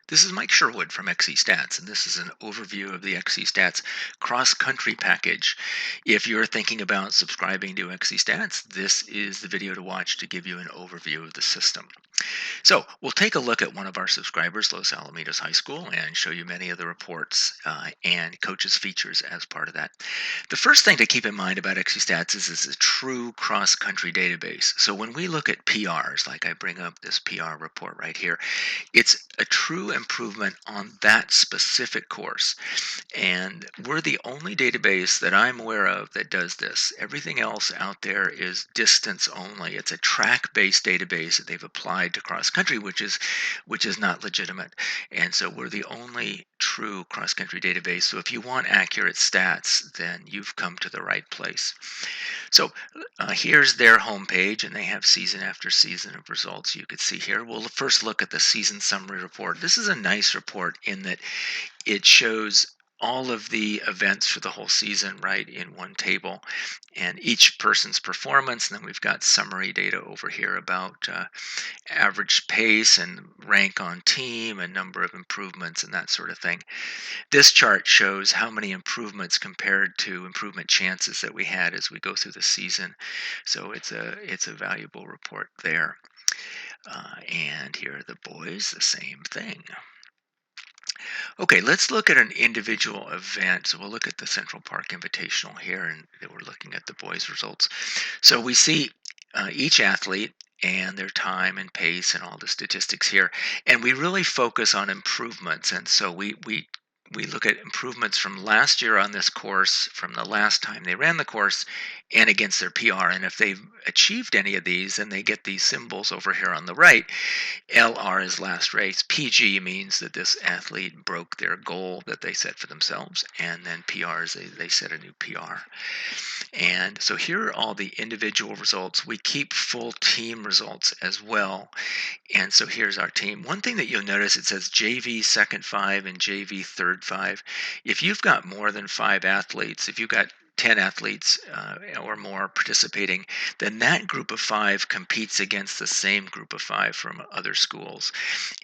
This is Mike Sherwood from XCStats, and this is an overview of the XCStats cross-country package. If you're thinking about subscribing to XCStats, this is the video to watch to give you an overview of the system. So we'll take a look at one of our subscribers, Los Alamitos High School, and show you many of the reports and coaches' features as part of that. The first thing to keep in mind about XCStats is it's a true cross-country database. So when we look at PRs, like I bring up this PR report right here, it's a true improvement on that specific course. And we're the only database that I'm aware of that does this. Everything else out there is distance only. It's a track-based database that they've applied to cross-country, which is not legitimate. And so we're the only true cross-country database. So if you want accurate stats, then you've come to the right place. So here's their homepage, and they have season after season of results you could see here. We'll first look at the season summary report. This is a nice report in that it shows all of the events for the whole season right in one table and each person's performance. And then we've got summary data over here about average pace and rank on team and number of improvements and that sort of thing. This chart shows how many improvements compared to improvement chances that we had as we go through the season. So it's a valuable report there. And here are the boys, the same thing. Okay, let's look at an individual event. So we'll look at the Central Park Invitational here, and we're looking at the boys' results. So we see each athlete and their time and pace and all the statistics here, and we really focus on improvements. And so we look at improvements from last year on this course, from the last time they ran the course, and against their PR. And if they've achieved any of these, then they get these symbols over here on the right. LR is last race. PG means that this athlete broke their goal that they set for themselves. And then PR is they set a new PR. And so here are all the individual results. We keep full team results as well. And so here's our team. One thing that you'll notice, it says JV second five and JV third five. If you've got more than 5 athletes, if you've got 10 athletes or more participating, then that group of 5 competes against the same group of 5 from other schools.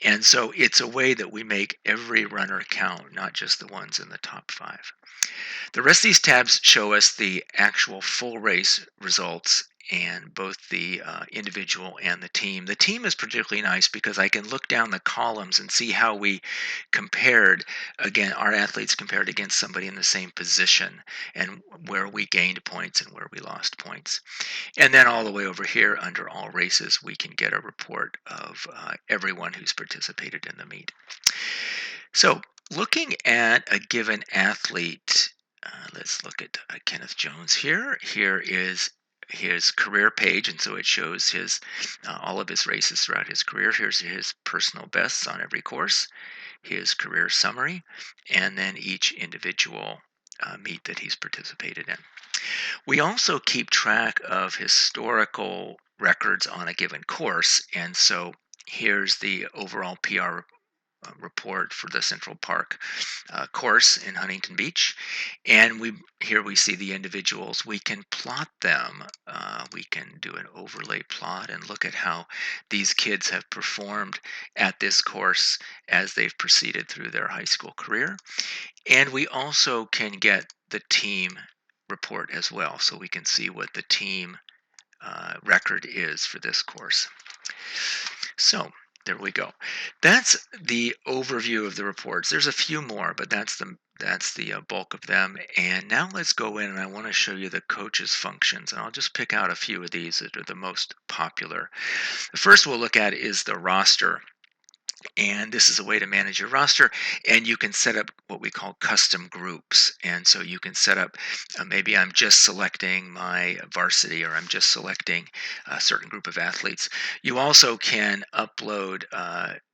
And so it's a way that we make every runner count, not just the ones in the top 5. The rest of these tabs show us the actual full race results and both the individual and the team. The team is particularly nice because I can look down the columns and see how we compared, again, our athletes compared against somebody in the same position and where we gained points and where we lost points. And then all the way over here under all races, we can get a report of everyone who's participated in the meet. So looking at a given athlete, let's look at Kenneth Jones here. Here is his career page, and so it shows his all of his races throughout his career. Here's his personal bests on every course, his career summary, and then each individual meet that he's participated in. We also keep track of historical records on a given course, and so here's the overall PR report for the Central Park course in Huntington Beach, and here we see the individuals. We can plot them. We can do an overlay plot and look at how these kids have performed at this course as they've proceeded through their high school career. And we also can get the team report as well, so we can see what the team record is for this course. So there we go. That's the overview of the reports. There's a few more, but that's the bulk of them. And now let's go in, and I want to show you the coaches' functions. And I'll just pick out a few of these that are the most popular. The first we'll look at is the roster. And this is a way to manage your roster, and you can set up what we call custom groups. And so you can set up, maybe I'm just selecting my varsity, or I'm just selecting a certain group of athletes. You also can upload,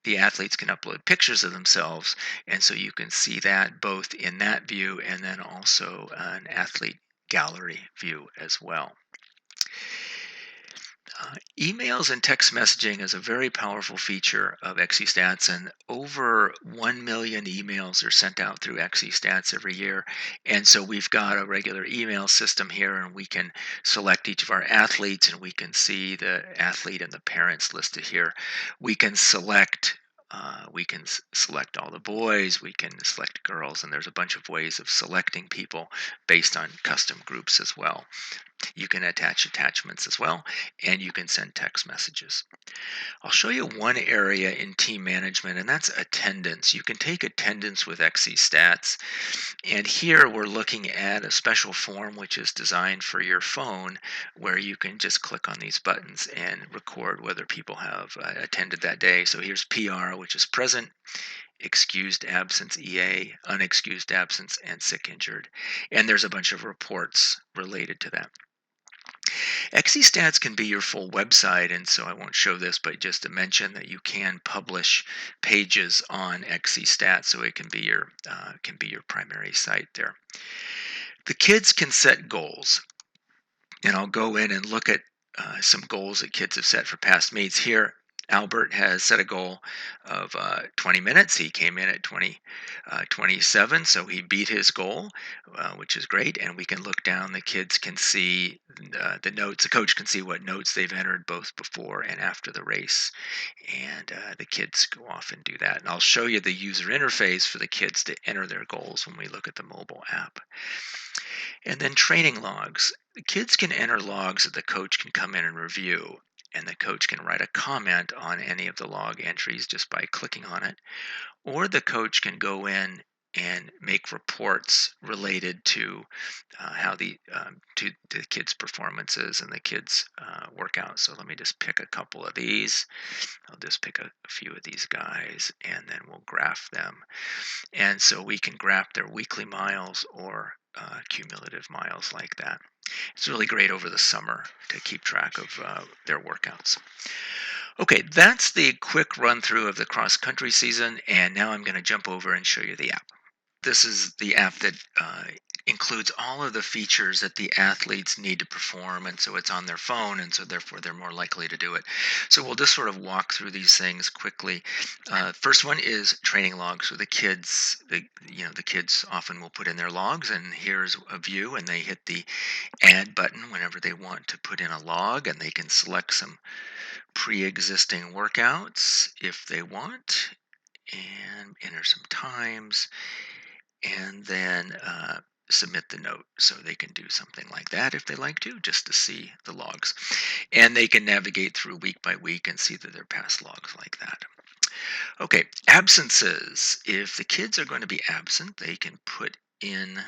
the athletes can upload pictures of themselves, and so you can see that both in that view and then also an athlete gallery view as well. Emails and text messaging is a very powerful feature of XCStats, and over 1 million emails are sent out through XCStats every year. And so we've got a regular email system here, and we can select each of our athletes, and we can see the athlete and the parents listed here. We can select We can select all the boys, we can select girls, and there's a bunch of ways of selecting people based on custom groups as well. You can attach attachments as well, and you can send text messages. I'll show you one area in team management, and that's attendance. You can take attendance with XCStats, and here we're looking at a special form which is designed for your phone, where you can just click on these buttons and record whether people have attended that day. So here's PR, which is present, excused absence EA, unexcused absence, and sick injured. And there's a bunch of reports related to that. XCStats can be your full website, and so I won't show this, but just to mention that you can publish pages on XCStats, so it can be your primary site there. The kids can set goals, and I'll go in and look at some goals that kids have set for past meets. Here, Albert has set a goal of 20 minutes. He came in at 27, so he beat his goal, which is great. And we can look down. The kids can see the notes. The coach can see what notes they've entered both before and after the race. And the kids go off and do that. And I'll show you the user interface for the kids to enter their goals when we look at the mobile app. And then training logs. The kids can enter logs that the coach can come in and review, and the coach can write a comment on any of the log entries just by clicking on it. Or the coach can go in and make reports related to how to the kids' performances and the kids' workout. So let me just pick a couple of these. I'll just pick a few of these guys, and then we'll graph them. And so we can graph their weekly miles or cumulative miles like that. It's really great over the summer to keep track of their workouts. Okay, that's the quick run through of the cross country season, and now I'm going to jump over and show you the app. This is the app that includes all of the features that the athletes need to perform, and so it's on their phone, and so therefore they're more likely to do it. So we'll just sort of walk through these things quickly. First one is training logs. So the kids often will put in their logs, and here's a view, and they hit the add button whenever they want to put in a log, and they can select some pre-existing workouts if they want, and enter some times, and then submit the note. So they can do something like that if they like to, just to see the logs. And they can navigate through week by week and see that their past logs like that. Okay, absences. If the kids are going to be absent, they can put in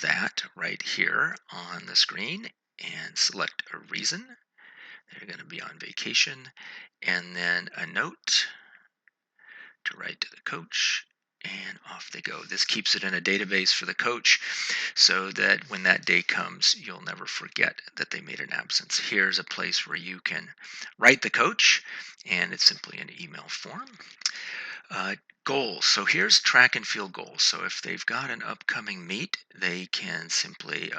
that right here on the screen and select a reason. They're going to be on vacation, and then a note to write to the coach, and off they go. This keeps it in a database for the coach so that when that day comes, you'll never forget that they made an absence. Here's a place where you can write the coach, and it's simply an email form. Goals. So here's track and field goals. So if they've got an upcoming meet, they can simply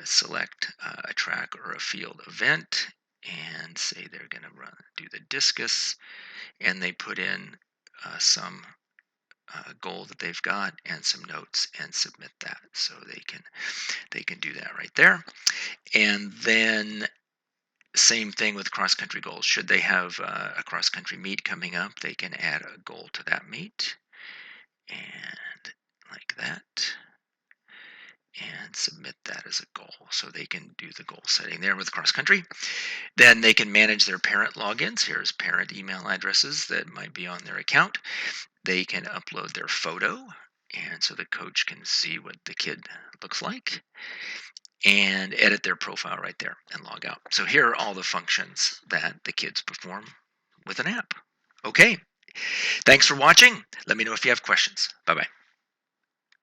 select a track or a field event and say they're going to do the discus, and they put in some goal that they've got and some notes and submit that. So they can do that right there. And then same thing with cross country goals. Should they have a cross country meet coming up, they can add a goal to that meet, and like that, and submit that as a goal. So they can do the goal setting there with cross country. Then they can manage their parent logins. Here's parent email addresses that might be on their account. They can upload their photo, and so the coach can see what the kid looks like, and edit their profile right there and log out. So here are all the functions that the kids perform with an app. Okay, thanks for watching. Let me know if you have questions. Bye-bye.